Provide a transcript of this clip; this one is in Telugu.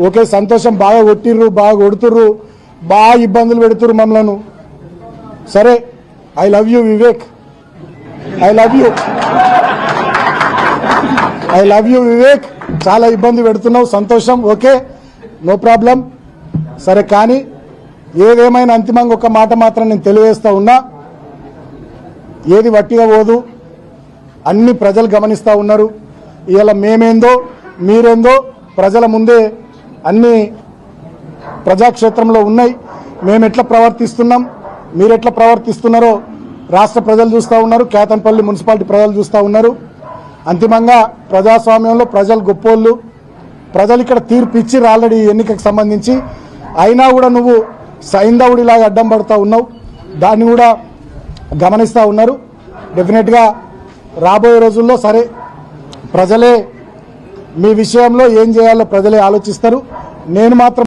ఓకే సంతోషం, బాగా కొట్టిర్రు, బాగా కొడుతుర్రు, బాగా ఇబ్బందులు పెడుతుర్రు మమ్మలను. సరే, I love you Vivek, I love you, I love you Vivek. చాలా ఇబ్బంది పెడుతున్నావు, సంతోషం, ఓకే, నో ప్రాబ్లం. సరే, కానీ ఏదేమైనా అంతిమంగా ఒక మాట మాత్రం నేను తెలియజేస్తా ఉన్నా, ఏది వట్టిగా పోదు, అన్ని ప్రజలు గమనిస్తూ ఉన్నారు. ఇవాళ మేమేందో మీరేందో ప్రజల ముందే అన్ని ప్రజాక్షేత్రంలో ఉన్నాయి. మేము ఎట్లా ప్రవర్తిస్తున్నాం, మీరెట్లా ప్రవర్తిస్తున్నారో రాష్ట్ర ప్రజలు చూస్తూ ఉన్నారు, కేతన్పల్లి మున్సిపాలిటీ ప్రజలు చూస్తూ ఉన్నారు. అంతిమంగా ప్రజాస్వామ్యంలో ప్రజలు గొప్పోళ్ళు, ప్రజలు ఇక్కడ తీర్పు ఇచ్చిర్రు ఆల్రెడీ ఎన్నికకు సంబంధించి. అయినా కూడా నువ్వు సైంధవుడిలాగా అడ్డం పడుతూ ఉన్నావు, దాన్ని కూడా గమనిస్తూ ఉన్నారు. డెఫినెట్గా రాబోయే రోజుల్లో సరే ప్రజలే మీ విషయంలో ఏం చేయాలో ప్రజలే ఆలోచిస్తారు. నేను మాత్రం